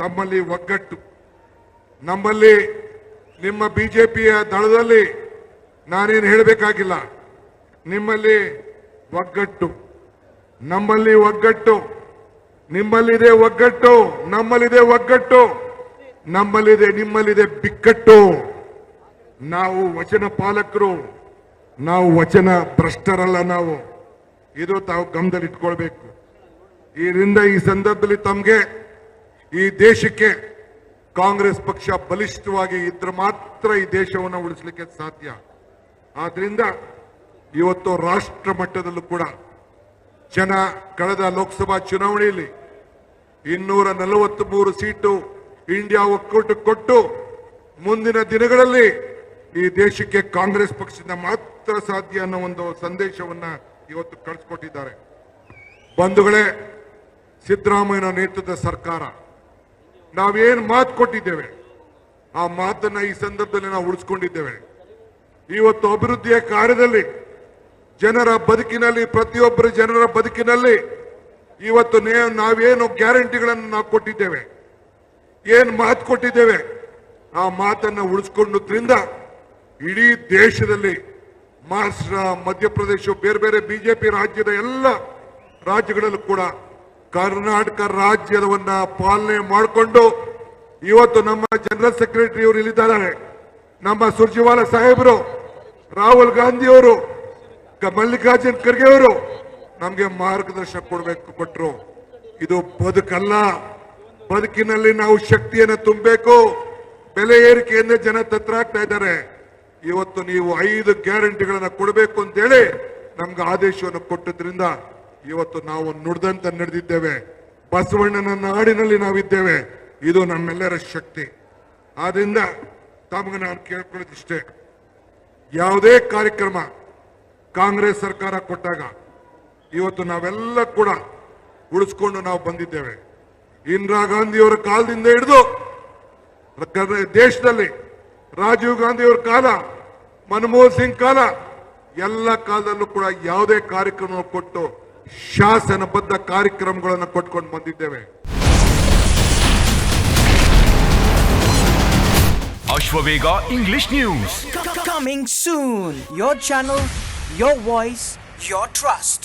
ತಮ್ಮಲ್ಲಿ ಒಗ್ಗಟ್ಟು, ನಮ್ಮಲ್ಲಿ ನಿಮ್ಮ ಬಿಜೆಪಿಯ ದಳದಲ್ಲಿ ನಾನೇನು ಹೇಳಬೇಕಾಗಿಲ್ಲ. ನಿಮ್ಮಲ್ಲಿ ಒಗ್ಗಟ್ಟು, ನಮ್ಮಲ್ಲಿ ಒಗ್ಗಟ್ಟು, ನಿಮ್ಮಲ್ಲಿದೆ ಒಗ್ಗಟ್ಟು, ನಮ್ಮಲ್ಲಿದೆ ಒಗ್ಗಟ್ಟು, ನಮ್ಮಲ್ಲಿದೆ ನಿಮ್ಮಲ್ಲಿದೆ ಬಿಕ್ಕಟ್ಟು. ನಾವು ವಚನ ಪಾಲಕರು, ನಾವು ವಚನ ಭ್ರಷ್ಟರಲ್ಲ. ನಾವು ಇದು ತಾವು ಗಮನದಲ್ಲಿ ಇಟ್ಕೊಳ್ಬೇಕು. ಇದರಿಂದ ಈ ಸಂದರ್ಭದಲ್ಲಿ ತಮಗೆ ಈ ದೇಶಕ್ಕೆ ಕಾಂಗ್ರೆಸ್ ಪಕ್ಷ ಬಲಿಷ್ಠವಾಗಿ ಇದ್ರೆ ಮಾತ್ರ ಈ ದೇಶವನ್ನು ಉಳಿಸಲಿಕ್ಕೆ ಸಾಧ್ಯ. ಆದ್ರಿಂದ ಇವತ್ತು ರಾಷ್ಟ್ರ ಮಟ್ಟದಲ್ಲೂ ಕೂಡ ಜನ ಕಳೆದ ಲೋಕಸಭಾ ಚುನಾವಣೆಯಲ್ಲಿ 243 ಸೀಟು ಇಂಡಿಯಾ ಒಕ್ಕೂಟ ಕೊಟ್ಟು ಮುಂದಿನ ದಿನಗಳಲ್ಲಿ ಈ ದೇಶಕ್ಕೆ ಕಾಂಗ್ರೆಸ್ ಪಕ್ಷದಿಂದ ಮಾತ್ರ ಸಾಧ್ಯ ಅನ್ನೋ ಒಂದು ಸಂದೇಶವನ್ನ ಇವತ್ತು ಕಳಿಸ್ಕೊಟ್ಟಿದ್ದಾರೆ. ಬಂಧುಗಳೇ, ಸಿದ್ದರಾಮಯ್ಯ ನೇತೃತ್ವದ ಸರ್ಕಾರ ನಾವೇನು ಮಾತು ಕೊಟ್ಟಿದ್ದೇವೆ ಆ ಮಾತನ್ನ ಈ ಸಂದರ್ಭದಲ್ಲಿ ನಾವು ಉಳಿಸ್ಕೊಂಡಿದ್ದೇವೆ. ಇವತ್ತು ಅಭಿವೃದ್ಧಿಯ ಕಾರ್ಯದಲ್ಲಿ ಜನರ ಬದುಕಿನಲ್ಲಿ, ಪ್ರತಿಯೊಬ್ಬರ ಜನರ ಬದುಕಿನಲ್ಲಿ ಇವತ್ತು ನಾವೇನು ಗ್ಯಾರಂಟಿಗಳನ್ನು ನಾವು ಕೊಟ್ಟಿದ್ದೇವೆ, ಏನು ಮಾತು ಕೊಟ್ಟಿದ್ದೇವೆ ಆ ಮಾತನ್ನ ಉಳಿಸ್ಕೊಂಡ್ರಿಂದ ಇಡೀ ದೇಶದಲ್ಲಿ ಮಹಾರಾಷ್ಟ್ರ, ಮಧ್ಯಪ್ರದೇಶ, ಬೇರೆ ಬೇರೆ ಬಿಜೆಪಿ ರಾಜ್ಯದ ಎಲ್ಲ ರಾಜ್ಯಗಳಲ್ಲೂ ಕೂಡ ಕರ್ನಾಟಕ ರಾಜ್ಯದವನ್ನ ಪಾಲನೆ ಮಾಡಿಕೊಂಡು ಇವತ್ತು ನಮ್ಮ ಜನರಲ್ ಸೆಕ್ರೆಟರಿ ಅವರು ಇಲ್ಲಿದ್ದಾರೆ, ನಮ್ಮ ಸುರ್ಜೇವಾಲಾ ಸಾಹೇಬರು, ರಾಹುಲ್ ಗಾಂಧಿ ಅವರು, ಮಲ್ಲಿಕಾರ್ಜುನ್ ಖರ್ಗೆ ಅವರು ನಮಗೆ ಮಾರ್ಗದರ್ಶನ ಕೊಟ್ಟರು. ಇದು ಬದುಕಲ್ಲ. ಬದುಕಿನಲ್ಲಿ ನಾವು ಶಕ್ತಿಯನ್ನು ತುಂಬಬೇಕು. ಬೆಲೆ ಏರಿಕೆಯಿಂದ ಜನ ತತ್ತರಾಗ್ತಾ ಇದ್ದಾರೆ. ಇವತ್ತು ನೀವು 5 ಗ್ಯಾರಂಟಿಗಳನ್ನ ಕೊಡಬೇಕು ಅಂತೇಳಿ ನಮ್ಗೆ ಆದೇಶವನ್ನು ಕೊಟ್ಟದ್ರಿಂದ ಇವತ್ತು ನಾವು ನುಡಿದಂತ ನಡೆದಿದ್ದೇವೆ. ಬಸವಣ್ಣನ ನಾಡಿನಲ್ಲಿ ನಾವಿದ್ದೇವೆ. ಇದು ನಮ್ಮೆಲ್ಲರ ಶಕ್ತಿ. ಆದ್ರಿಂದ ತಮಗೆ ನಾನು ಕೇಳ್ಕೊಳ್ಳೋದಿಷ್ಟೇ, ಯಾವುದೇ ಕಾರ್ಯಕ್ರಮ ಕಾಂಗ್ರೆಸ್ ಸರ್ಕಾರ ಕೊಟ್ಟಾಗ ಇವತ್ತು ನಾವೆಲ್ಲ ಕೂಡ ಉಳಿಸ್ಕೊಂಡು ನಾವು ಬಂದಿದ್ದೇವೆ. ಇಂದಿರಾ ಗಾಂಧಿಯವರ ಕಾಲದಿಂದ ಹಿಡಿದು ದೇಶದಲ್ಲಿ ರಾಜೀವ್ ಗಾಂಧಿಯವರ ಕಾಲ, ಮನಮೋಹನ್ ಸಿಂಗ್ ಕಾಲ, ಎಲ್ಲ ಕಾಲದಲ್ಲೂ ಕೂಡ ಯಾವುದೇ ಕಾರ್ಯಕ್ರಮ ಕೊಟ್ಟು ಶಾಸನಬದ್ಧ ಕಾರ್ಯಕ್ರಮಗಳನ್ನು ಕೊಟ್ಕೊಂಡು ಬಂದಿದ್ದೇವೆ. Ashwavega English news coming soon. Your channel, your voice, your trust.